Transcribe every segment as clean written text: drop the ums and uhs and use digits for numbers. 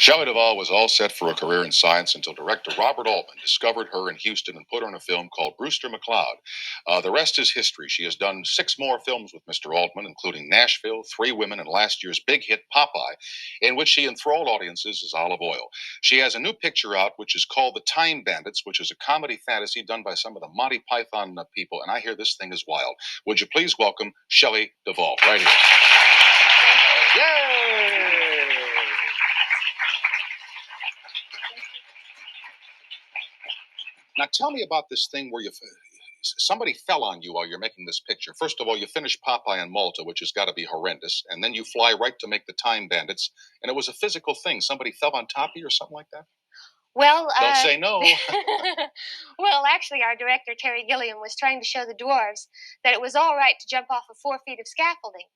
Shelley Duvall was all set for a career in science until director Robert Altman discovered her in Houston and put her in a film called Brewster McCloud. The rest is history. She has done 6 more films with Mr. Altman, including Nashville, Three Women, and last year's big hit Popeye, in which she enthralled audiences as Olive Oyl. She has a new picture out which is called The Time Bandits, which is a comedy fantasy done by some of the Monty Python people, and I hear this thing is wild. Would you please welcome Shelley Duvall right here? Yay! Now tell me about this thing where somebody fell on you while you're making this picture. First of all, you finished Popeye in Malta, which has got to be horrendous, and then you fly right to make the Time Bandits, and it was a physical thing. Somebody fell on top of you or something like that? Well, don't say no. Well, actually, our director, Terry Gilliam, was trying to show the dwarves that it was all right to jump off of 4 feet of scaffolding.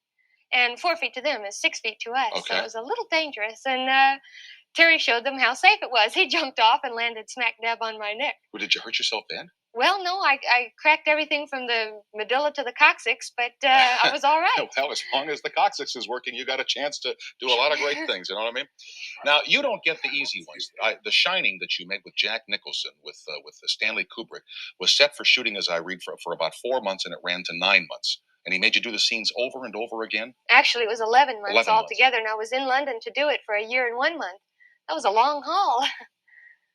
And 4 feet to them is 6 feet to us. Okay. So it was a little dangerous. And Terry showed them how safe it was. He jumped off and landed smack dab on my neck. Well, did you hurt yourself then? Well, no, I cracked everything from the medulla to the coccyx, but I was all right. Well, as long as the coccyx is working, you got a chance to do a lot of great things. You know what I mean? Now, you don't get the easy ones. The Shining that you made with Jack Nicholson, with Stanley Kubrick, was set for shooting, as I read, for about 4 months, and it ran to 9 months. And he made you do the scenes over and over again? Actually, it was 11 months altogether, and I was in London to do it for a year and 1 month. That was a long haul.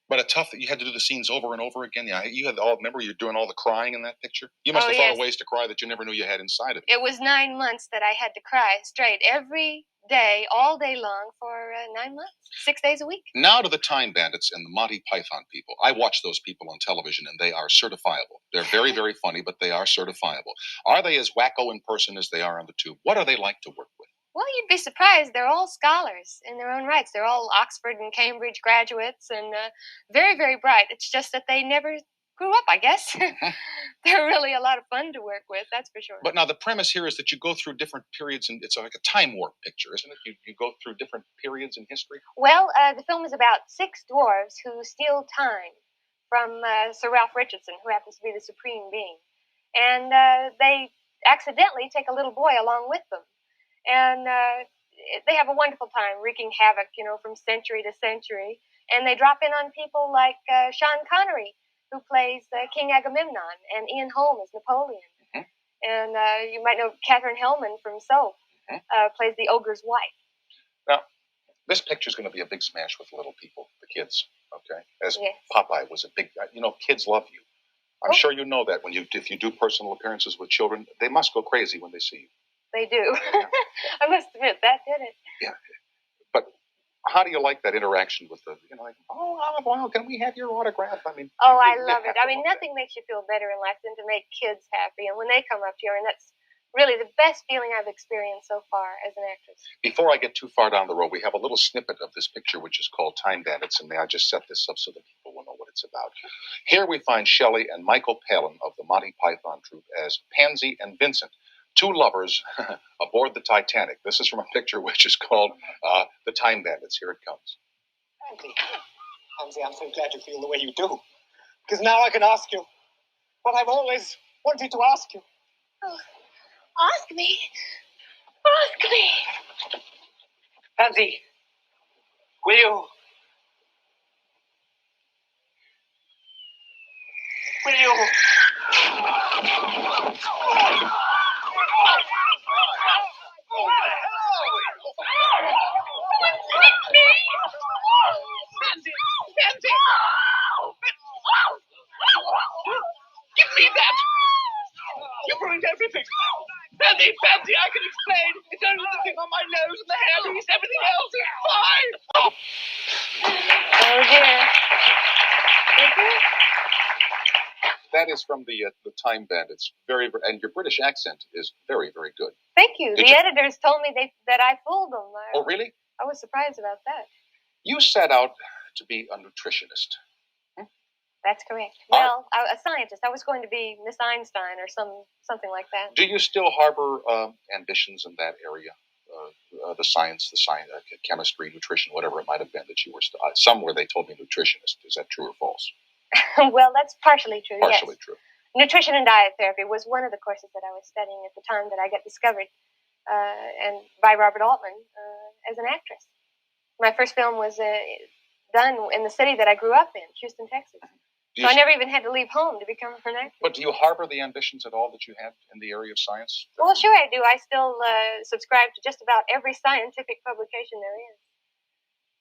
But you had to do the scenes over and over again. Yeah, you had remember you're doing all the crying in that picture? You must have thought of ways to cry that you never knew you had inside of you. It was 9 months that I had to cry straight every day, all day long for 9 months, 6 days a week. Now to the Time Bandits and the Monty Python people. I watch those people on television, and they are certifiable. They're very, very funny, but they are certifiable. Are they as wacko in person as they are on the tube? What are they like to work with? Well, you'd be surprised. They're all scholars in their own rights. They're all Oxford and Cambridge graduates and very, very bright. It's just that they never grew up, I guess. They're really a lot of fun to work with, that's for sure. But now the premise here is that you go through different periods, and it's like a time warp picture, isn't it? You go through different periods in history? Well, the film is about 6 dwarves who steal time from Sir Ralph Richardson, who happens to be the supreme being. And they accidentally take a little boy along with them. And they have a wonderful time wreaking havoc, from century to century. And they drop in on people like Sean Connery, who plays King Agamemnon, and Ian Holm as Napoleon. Mm-hmm. And you might know Katherine Hellman from Soap, plays the ogre's wife. Now, this picture's going to be a big smash with little people, the kids, okay? As yes. Popeye was a big, kids love you. I'm sure you know that if you do personal appearances with children, they must go crazy when they see you. They do. I must admit, that did it. Yeah. But how do you like that interaction with the, Olive Oyl, can we have your autograph? I mean, I love it. I mean, nothing makes you feel better in life than to make kids happy. And when they come up to you, and that's really the best feeling I've experienced so far as an actress. Before I get too far down the road, we have a little snippet of this picture, which is called Time Bandits, and may I just set this up so that people will know what it's about. Here we find Shelley and Michael Palin of the Monty Python troupe as Pansy and Vincent, 2 lovers aboard the Titanic. This is from a picture which is called The Time Bandits. Here it comes. Pansy, I'm so glad you feel the way you do. Because now I can ask you what I've always wanted to ask you. Oh, ask me? Ask me. Pansy, will you? Will you? Pansy! Give me that! You ruined everything! Pansy, I can explain! It's only the thing on my nose and the hairpiece. Everything else is fine! Oh, dear. That is from the Time Bandits. And your British accent is very, very good. Thank you. The editors told me that I fooled them. Oh, really? I was surprised about that. You set out to be a nutritionist. That's correct. Well, a scientist. I was going to be Miss Einstein or something like that. Do you still harbor ambitions in that area? The science, chemistry, nutrition, whatever it might have been that you were somewhere they told me nutritionist. Is that true or false? Well, that's partially true. Partially yes. True. Nutrition and diet therapy was one of the courses that I was studying at the time that I got discovered, and by Robert Altman as an actress. My first film was done in the city that I grew up in, Houston, Texas. So I never even had to leave home to become an actor. But do you harbor the ambitions at all that you had in the area of science? Well, sure I do. I still subscribe to just about every scientific publication there is.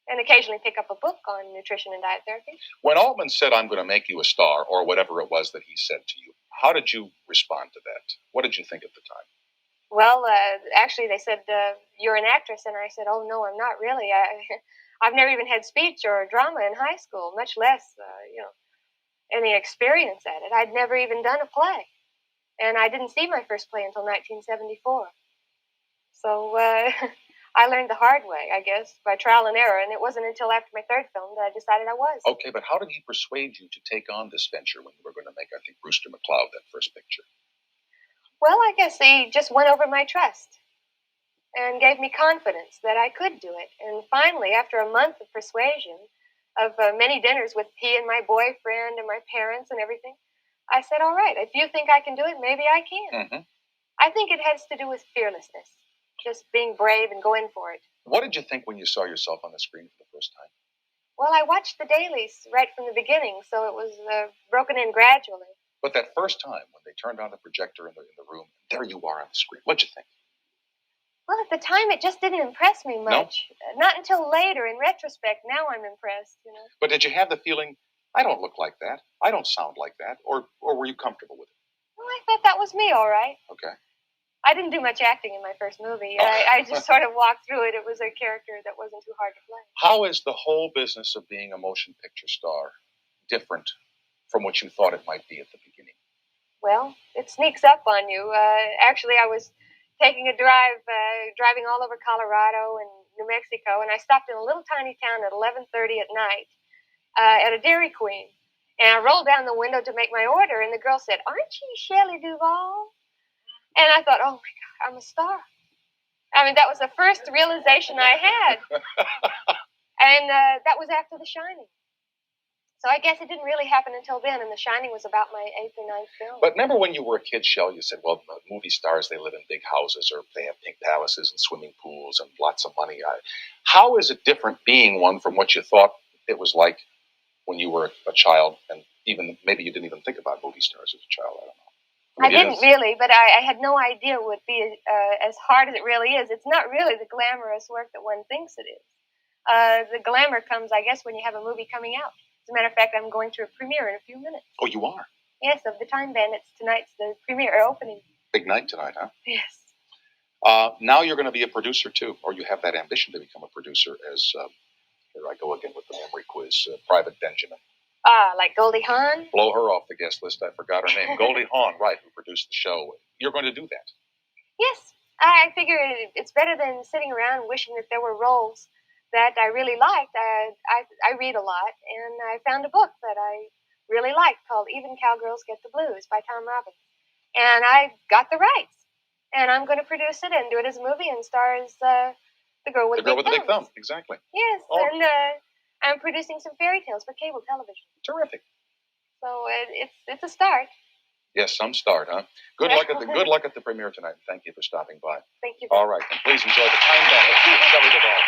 And occasionally pick up a book on nutrition and diet therapy. When Altman said, "I'm going to make you a star," or whatever it was that he said to you, how did you respond to that? What did you think at the time? Well, actually, they said, "You're an actress." And I said, "Oh, no, I'm not really. I've never even had speech or drama in high school, much less, any experience at it. I'd never even done a play. And I didn't see my first play until 1974. So I learned the hard way, I guess, by trial and error. And it wasn't until after my third film that I decided I was. Okay, but how did he persuade you to take on this venture when you were going to make, I think, Brewster McCloud, that first picture? Well, I guess he just went over my trust and gave me confidence that I could do it. And finally, after a month of persuasion, of many dinners with he and my boyfriend and my parents and everything, I said, all right, if you think I can do it, maybe I can. Mm-hmm. I think it has to do with fearlessness, just being brave and going for it. What did you think when you saw yourself on the screen for the first time? Well, I watched the dailies right from the beginning, so it was broken in gradually. But that first time when they turned on the projector in the room, there you are on the screen. What'd you think? Well, at the time, it just didn't impress me much. No? Not until later, in retrospect. Now I'm impressed, But did you have the feeling, I don't look like that, I don't sound like that, or were you comfortable with it? Well, I thought that was me, all right. Okay. I didn't do much acting in my first movie. I just sort of walked through it. It was a character that wasn't too hard to play. How is the whole business of being a motion picture star different from what you thought it might be at the beginning? Well, it sneaks up on you. Actually, I was taking a drive, driving all over Colorado and New Mexico, and I stopped in a little tiny town at 11:30 at night at a Dairy Queen. And I rolled down the window to make my order, and the girl said, "Aren't you Shelley Duvall?" And I thought, oh, my God, I'm a star. I mean, that was the first realization I had. And that was after The Shining. So I guess it didn't really happen until then, and The Shining was about my 8th or 9th film. But remember when you were a kid, Shell, you said, well, movie stars, they live in big houses, or they have pink palaces and swimming pools and lots of money. How is it different being one from what you thought it was like when you were a child, and even maybe you didn't even think about movie stars as a child? I don't know. I didn't really, but I had no idea it would be as hard as it really is. It's not really the glamorous work that one thinks it is. The glamour comes, I guess, when you have a movie coming out. As a matter of fact, I'm going to a premiere in a few minutes. Oh, you are? Yes, of the Time Bandits. Tonight's the premiere opening. Big night tonight, huh? Yes. Now you're going to be a producer, too, or you have that ambition to become a producer as, here I go again with the memory quiz, Private Benjamin. Like Goldie Hawn? Blow her off the guest list. I forgot her name. Goldie Hawn, right, who produced the show. You're going to do that? Yes. I figure it's better than sitting around wishing that there were roles that I really liked. I read a lot, and I found a book that I really liked called Even Cowgirls Get the Blues by Tom Robbins. And I got the rights. And I'm going to produce it and do it as a movie and star as the girl with the big thumb. Exactly. Yes, and I'm producing some fairy tales for cable television. Terrific. So it's a start. Yes, some start, huh? Good luck at the premiere tonight. Thank you for stopping by. Thank you. All right, then please enjoy the Time Bandits with Shelley Duvall.